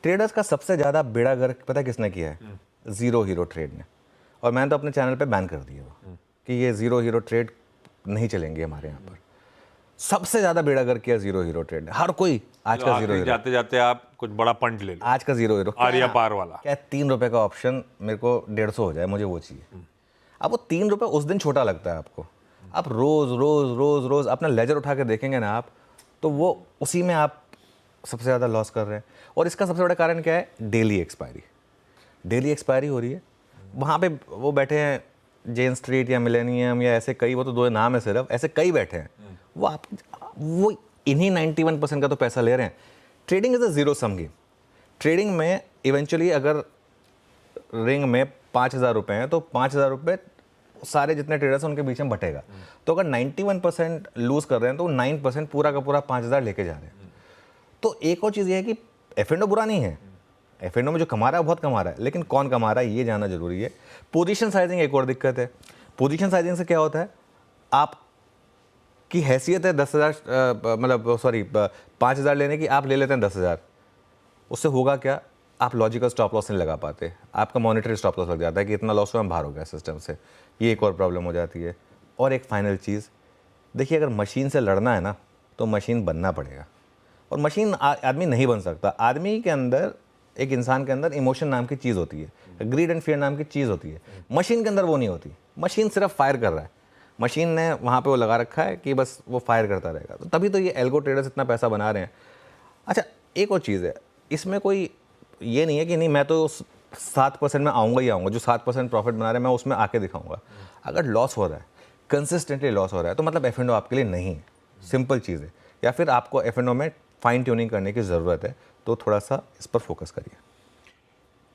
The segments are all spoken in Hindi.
ट्रेडर्स का सबसे ज़्यादा बेड़ा गर्क पता किसने किया है? ज़ीरो हीरो ट्रेड ने। और मैंने तो अपने चैनल पे बैन कर दिया वो कि ये ज़ीरो हीरो ट्रेड नहीं चलेंगे हमारे यहाँ पर। सबसे ज़्यादा बेड़ा गर्क किया ज़ीरो हीरो ट्रेड ने। हर कोई आज का ज़ीरो हीरो। जाते जाते आप कुछ बड़ा पंट ले लो, आज का ज़ीरो हीरो आर्या पार वाला क्या 3 रुपये का ऑप्शन मेरे को 150 हो जाए, मुझे वो चाहिए। अब वो 3 रुपये उस दिन छोटा लगता है आपको, आप रोज़ रोज़ रोज़ रोज़ अपना लेजर उठा के देखेंगे ना आप, तो वो उसी में आप सबसे ज़्यादा लॉस कर रहे हैं। और इसका सबसे बड़ा कारण क्या है? Daily expiry. डेली एक्सपायरी हो रही है। वहाँ पे वो बैठे हैं जेन स्ट्रीट या मिलेनियम या ऐसे कई, वो तो 2 नाम है सिर्फ, ऐसे कई बैठे हैं। वो इन्हीं 91% का तो पैसा ले रहे हैं। Trading is a zero sum game. Trading में इवेंचुअली अगर रिंग में 5,000 रुपये हैं तो 5,000 रुपये सारे जितने ट्रेडर्स हैं उनके बीच में बटेगा। तो अगर 91% लूज़ कर रहे हैं तो 9% पूरा का पूरा 5,000 लेके जा रहे हैं। तो एक और चीज़ ये है कि F&O बुरा नहीं है, F&O में जो कमा रहा है बहुत कमा रहा है, लेकिन कौन कमा रहा है ये जानना जरूरी है। पोजीशन साइजिंग एक और दिक्कत है। पोजीशन साइजिंग से क्या होता है? आप की हैसियत है 10,000 मतलब सॉरी 5,000 लेने की, आप ले लेते हैं 10,000। उससे होगा क्या? आप लॉजिकल स्टॉप लॉस नहीं लगा पाते, आपका मॉनिटरी स्टॉप लॉस लग जाता है कि इतना लॉस हुआ, हम बाहर हो गया सिस्टम से। ये एक और प्रॉब्लम हो जाती है। और एक फाइनल चीज़ देखिए, अगर मशीन से लड़ना है ना तो मशीन बनना पड़ेगा। और मशीन आदमी नहीं बन सकता। आदमी के अंदर, एक इंसान के अंदर इमोशन नाम की चीज़ होती है, ग्रीड एंड फियर नाम की चीज़ होती है। मशीन के अंदर वो नहीं होती। मशीन सिर्फ फायर कर रहा है, मशीन ने वहाँ पे वो लगा रखा है कि बस वो फायर करता रहेगा। तो तभी तो ये एल्गो ट्रेडर्स इतना पैसा बना रहे हैं। अच्छा, एक और चीज़ है, इसमें कोई ये नहीं है कि नहीं मैं तो 7% में आऊँगा ही आऊँगा, जो 7% प्रॉफिट बना रहे हैं मैं उसमें आके दिखाऊँगा। अगर लॉस हो रहा है, कंसिस्टेंटली लॉस हो रहा है, तो मतलब F&O आपके लिए नहीं है। सिंपल चीज़ है। या फिर आपको F&O में फाइन ट्यूनिंग करने की ज़रूरत है, तो थोड़ा सा इस पर फोकस करिए।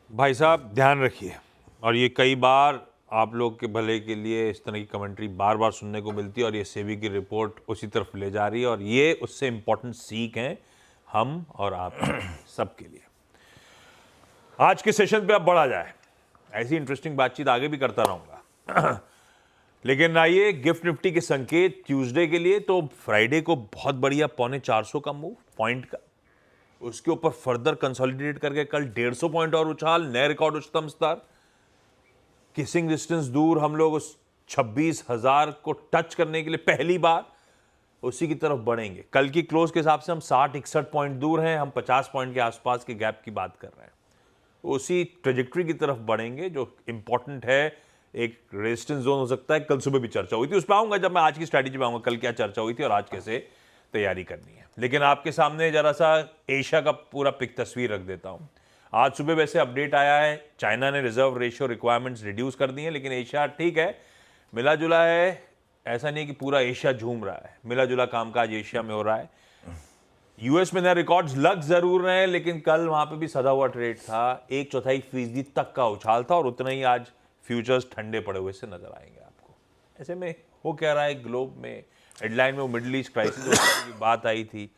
भाई साहब ध्यान रखिए, और ये कई बार आप लोग के भले के लिए इस तरह की कमेंट्री बार बार सुनने को मिलती है, और ये सेबी की रिपोर्ट उसी तरफ ले जा रही है, और ये उससे इंपॉर्टेंट सीख है हम और आप सबके लिए। आज के सेशन पे अब बढ़ा जाए, ऐसी इंटरेस्टिंग बातचीत आगे भी करता रहूंगा। लेकिन आइए गिफ्ट निफ्टी के संकेत ट्यूसडे के लिए। तो फ्राइडे को बहुत बढ़िया 450 का मूव पॉइंट का, उसके ऊपर फर्दर कंसोलिडेट करके कल 150 पॉइंट और उछाल, नए रिकॉर्ड उच्चतम स्तर, किसिंग डिस्टेंस दूर, हम लोग उस 26,000 को टच करने के लिए पहली बार उसी की तरफ बढ़ेंगे। कल की क्लोज के हिसाब से हम 60-61 पॉइंट दूर हैं, हम 50 पॉइंट के आसपास के गैप की बात कर रहे हैं। उसी ट्रेजेक्ट्री की तरफ बढ़ेंगे जो इंपॉर्टेंट है। एक रेजिस्टेंस जोन हो सकता है, कल सुबह भी चर्चा हुई थी, उस पर आऊंगा जब मैं आज की स्ट्रैटेजी पे आऊंगा, कल क्या चर्चा हुई थी और आज कैसे तैयारी करनी है। लेकिन आपके सामने जरा सा एशिया का पूरा पिक तस्वीर रख देता हूं। आज सुबह वैसे अपडेट आया है, चाइना ने रिजर्व रेशियो रिक्वायरमेंट्स रिड्यूस कर दी है, लेकिन एशिया ठीक है, मिला जुला है। ऐसा नहीं है कि पूरा एशिया झूम रहा है, मिला जुला कामकाज एशिया में हो रहा है। यूएस में नए रिकॉर्ड्स लग जरूर रहे हैं, लेकिन कल वहां पे भी सदा हुआ ट्रेड था, 1/4% तक का उछाल था, और उतना ही आज फ्यूचर्स ठंडे पड़े हुए से नजर आएंगे आपको। ऐसे में हो क्या रहा है ग्लोब में? हेडलाइन में वो मिडिल ईस्ट क्राइसिस की बात आई थी,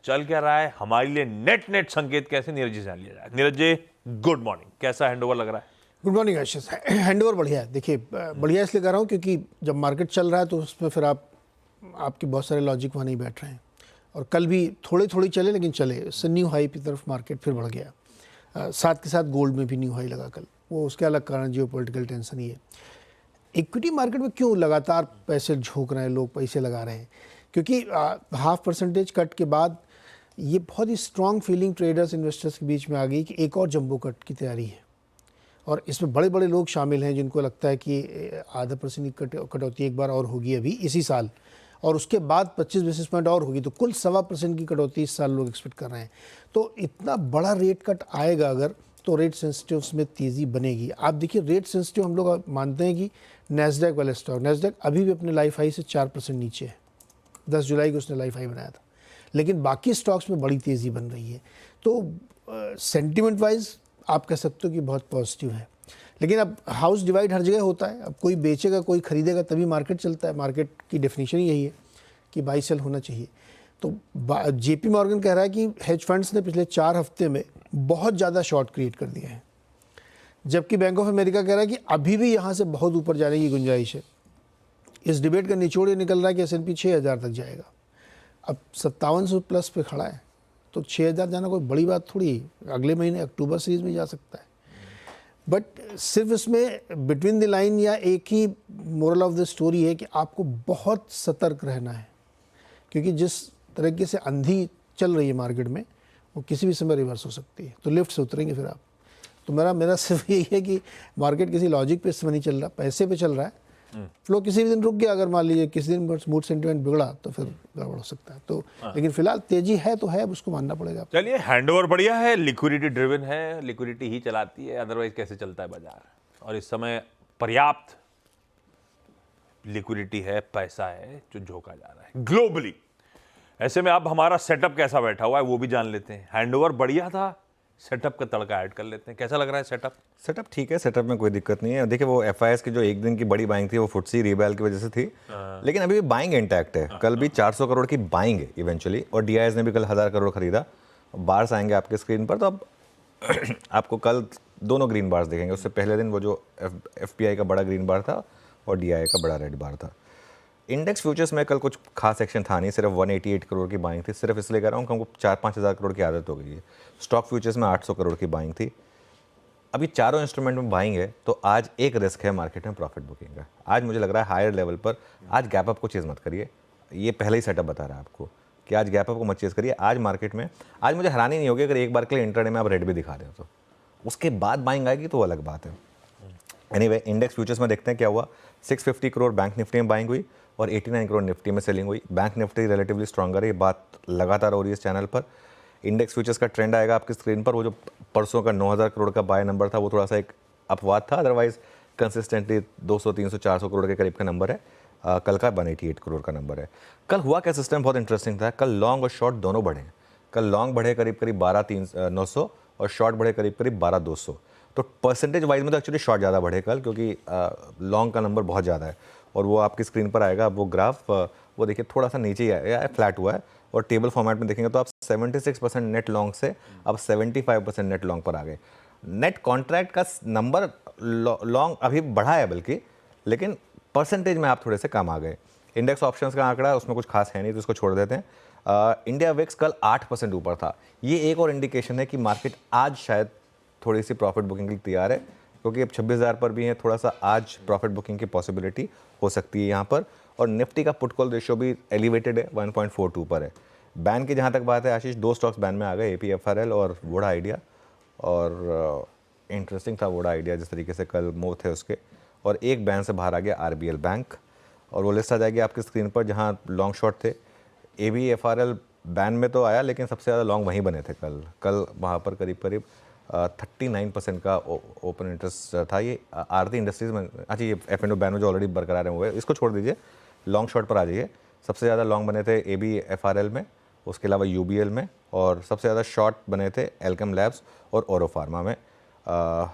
चल क्या रहा है हमारे लिए? नेट संकेत कैसे नीरज से लिया जाए? नीरज जी गुड मॉर्निंग, कैसा हैंडओवर लग रहा है? गुड मॉर्निंग आशीष। हैंडओवर बढ़िया है। देखिए बढ़िया इसलिए कर रहा हूँ क्योंकि जब मार्केट चल रहा है तो उसमें फिर आपके बहुत सारे लॉजिक वहाँ नहीं बैठ रहे हैं, और कल भी थोड़ी चले, लेकिन चले, उससे न्यू हाई की तरफ मार्केट फिर बढ़ गया। साथ के साथ गोल्ड में भी न्यू हाई लगा कल, वो उसके अलग कारण जियोपॉलिटिकल टेंशन ही है। इक्विटी मार्केट में क्यों लगातार पैसे झोंक रहे हैं, लोग पैसे लगा रहे हैं? क्योंकि 0.5% कट के बाद ये बहुत ही स्ट्रॉन्ग फीलिंग ट्रेडर्स इन्वेस्टर्स के बीच में आ गई कि एक और जंबो कट की तैयारी है, और इसमें बड़े बड़े लोग शामिल हैं जिनको लगता है कि 0.5% की कटौती एक बार और होगी अभी इसी साल, और उसके बाद 25 बेसिस पॉइंट और होगी, तो कुल 1.25% की कटौती इस साल लोग एक्सपेक्ट कर रहे हैं। तो इतना बड़ा रेट कट आएगा अगर, तो रेट सेंसिटिव्स में तेज़ी बनेगी। आप देखिए रेट सेंसिटिव हम लोग मानते हैं कि नैस्डैक वाले स्टॉक, नैस्डैक अभी भी अपने लाइफ हाई से 4% नीचे है, 10 जुलाई को उसने लाइफ हाई बनाया था, लेकिन बाकी स्टॉक्स में बड़ी तेज़ी बन रही है। तो सेंटिमेंट वाइज आप कह सकते हो कि बहुत पॉजिटिव है। लेकिन अब हाउस डिवाइड हर जगह होता है, अब कोई बेचेगा कोई खरीदेगा तभी मार्केट चलता है। मार्केट की डेफिनेशन ही यही है कि बाई सेल होना चाहिए। तो JP मॉर्गन कह रहा है कि हेज फंड्स ने पिछले 4 हफ्ते में बहुत ज़्यादा शॉर्ट क्रिएट कर दिया है, जबकि बैंक ऑफ अमेरिका कह रहा है कि अभी भी यहाँ से बहुत ऊपर जाने की गुंजाइश है। इस डिबेट का निचोड़ ये निकल रहा है कि S&P 6,000 तक जाएगा, अब 5700 प्लस पे खड़ा है, तो 6,000 जाना कोई बड़ी बात थोड़ी है। अगले महीने अक्टूबर सीरीज में जा सकता है। बट सिर्फ इसमें बिटवीन द लाइन या एक ही मोरल ऑफ द स्टोरी है कि आपको बहुत सतर्क रहना है, क्योंकि जिस तरीके से अंधी चल रही है मार्केट में वो किसी भी समय रिवर्स हो सकती है। तो लिफ्ट से उतरेंगे फिर आप। तो मेरा सिर्फ यही है कि मार्केट किसी लॉजिक पे इस समय नहीं चल रहा, पैसे पे चल रहा है। फ्लो किसी भी दिन रुक गया, अगर मान लीजिए किसी दिन मूड सेंटिमेंट बिगड़ा तो फिर गड़बड़ हो सकता है। तो लेकिन फिलहाल तेजी है तो है, अब उसको मानना पड़ेगा। चलिए, हैंडओवर बढ़िया है, लिक्विडिटी ड्रिवन है, लिक्विडिटी ही चलाती है, अदरवाइज कैसे चलता है बाजार। और इस समय पर्याप्त लिक्विडिटी है, पैसा है जो झोंका जा रहा है ग्लोबली। ऐसे में अब हमारा सेटअप कैसा बैठा हुआ है वो भी जान लेते हैं। हैंडओवर बढ़िया था, सेटअप का तड़का ऐड कर लेते हैं। कैसा लग रहा है सेटअप? सेटअप ठीक है, सेटअप में कोई दिक्कत नहीं है। देखिए वो एफआईएस की जो एक दिन की बड़ी बाइंग थी वो फुटसी रीबैल की वजह से थी, लेकिन अभी भी बाइंग इंटैक्ट है। कल भी 400 करोड़ की बाइंग है इवेंचुअली, और डीआईएस ने भी कल 1000 करोड़ खरीदा। बार्स आएंगे आपके स्क्रीन पर, तो अब आपको कल दोनों ग्रीन बार्स देखेंगे। उससे पहले दिन वो जो एफपीआई का बड़ा ग्रीन बार था और डीआईए का बड़ा रेड बार था। इंडेक्स फ्यूचर्स में कल कुछ खास एक्शन था नहीं, सिर्फ 188 करोड़ की बाइंग थी। सिर्फ इसलिए कह रहा हूँ कि हमको 4-5 हज़ार करोड़ की आदत हो गई है। स्टॉक फ्यूचर्स में 800 करोड़ की बाइंग थी। अभी चारों इंस्ट्रूमेंट में बाइंग है, तो आज एक रिस्क है मार्केट में प्रॉफिट बुकिंग का। आज मुझे लग रहा है हायर लेवल पर आज गैप अप को चेज़ मत करिए। ये पहले ही सेटअप बता रहा है आपको कि आज गैप अप को मत चेज़ करिए। आज मार्केट में आज मुझे हैरानी नहीं होगी अगर एक बार के लिए इंट्राडे में आप रेड भी दिखा दें, तो उसके बाद बाइंग आएगी तो अलग बात है। एनीवे, इंडेक्स फ्यूचर्स में देखते हैं क्या हुआ। 650 करोड़ बैंक निफ्टी में बाइंग हुई और 89 करोड़ निफ्टी में सेलिंग हुई। बैंक निफ्टी रिलेटिवली स्ट्रॉन्गर है, ये बात लगातार हो रही है इस चैनल पर। इंडेक्स फ्यूचर्स का ट्रेंड आएगा आपकी स्क्रीन पर। वो जो परसों का 9000 करोड़ का बाय नंबर था वो थोड़ा सा एक अपवाद था, अदरवाइज कंसिस्टेंटली 200, 300, 400 करोड़ के करीब का नंबर है। कल का 188 करोड़ का नंबर है। कल हुआ क्या सिस्टम बहुत इंटरेस्टिंग था। कल लॉन्ग और शॉर्ट दोनों बढ़े। कल लॉन्ग बढ़े करीब 12,900 और शॉर्ट बढ़े करीब 12,200। तो परसेंटेज वाइज में तो एक्चुअली शॉर्ट ज़्यादा बढ़े कल, क्योंकि लॉन्ग का नंबर बहुत ज़्यादा है। और वो आपकी स्क्रीन पर आएगा वो ग्राफ, वो देखिए थोड़ा सा नीचे ही आया है, फ्लैट हुआ है। और टेबल फॉर्मेट में देखेंगे तो आप 76% नेट लॉन्ग से अब 75% नेट लॉन्ग पर आ गए। नेट कॉन्ट्रैक्ट का नंबर लॉन्ग अभी बढ़ा है बल्कि, लेकिन परसेंटेज में आप थोड़े से कम आ गए। इंडेक्स ऑप्शंस का आंकड़ा उसमें कुछ खास है नहीं, तो उसको छोड़ देते हैं। इंडिया विक्स कल 8% ऊपर था। ये एक और इंडिकेशन है कि मार्केट आज शायद थोड़ी सी प्रॉफिट बुकिंग के लिए तैयार है, क्योंकि अब 26,000 पर भी है। थोड़ा सा आज प्रॉफिट बुकिंग की पॉसिबिलिटी हो सकती है यहाँ पर। और निफ्टी का पुट कॉल रेशियो भी एलिवेटेड है, 1.42 पर है। बैन की जहाँ तक बात है आशीष, 2 स्टॉक्स बैन में आ गए, APFRL और वोडा आइडिया। और इंटरेस्टिंग था वोडा आइडिया जिस तरीके से कल मूव थे उसके। और एक बैन से बाहर आ गया RBL बैंक, और वो लिस्ट आ जाएगी आपकी स्क्रीन पर जहाँ लॉन्ग शॉर्ट थे। ABFRL बैन में तो आया, लेकिन सबसे ज़्यादा लॉन्ग वहीं बने थे कल वहाँ पर करीब 39% का ओपन इंटरेस्ट था। ये आरती इंडस्ट्रीज में, अच्छा ये F&O बैन में जो ऑलरेडी बरकरार है वो है, इसको छोड़ दीजिए, लॉन्ग शॉर्ट पर आ जाइए। सबसे ज़्यादा लॉन्ग बने थे ABFRL में, उसके अलावा UBL में, और सबसे ज़्यादा शॉर्ट बने थे एल्केम लैब्स और ओरो फार्मा में।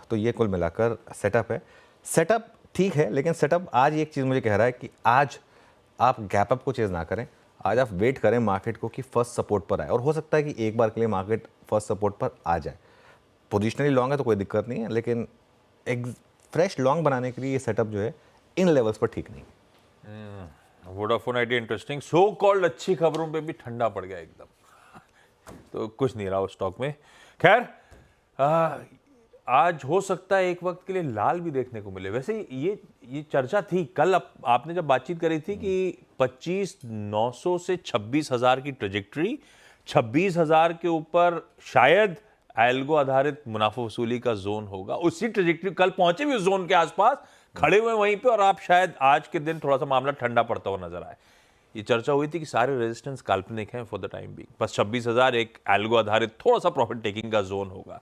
तो ये कुल मिलाकर सेटअप है। सेटअप ठीक है, लेकिन सेटअप आज एक चीज़ मुझे कह रहा है कि आज आप गैप अप को चेज़ ना करें। आज आप वेट करें मार्केट को कि फर्स्ट सपोर्ट पर आए, और हो सकता है कि एक बार के लिए मार्केट फर्स्ट सपोर्ट पर आ जाए। पोजिशनली लॉन्ग है तो कोई दिक्कत नहीं है, लेकिन एक फ्रेश लॉन्ग बनाने के लिए ये सेटअप जो है इन लेवल्स पर ठीक नहीं है। Vodafone idea interesting, so called अच्छी खबरों पे भी ठंडा पड़ गया एकदम, तो कुछ नहीं रहा उस स्टॉक में। खैर, आज हो सकता है एक वक्त के लिए लाल भी देखने को मिले। वैसे ये चर्चा थी कल, आपने जब बातचीत करी थी कि 25,900 से 26,000 की ट्रेजेक्टरी, 26,000 के ऊपर शायद एल्गो आधारित मुनाफा वसूली का जोन होगा। उसी ट्रेजेक्टरी कल पहुंचे भी उस जोन के आसपास, खड़े हुए वहीं पे, और आप शायद आज के दिन थोड़ा सा मामला ठंडा पड़ता हुआ नजर आए। ये चर्चा हुई थी कि सारे रेजिस्टेंस काल्पनिक हैं फॉर द टाइम बीइंग, बस 26,000 एक एल्गो आधारित थोड़ा सा प्रॉफिट टेकिंग का जोन होगा।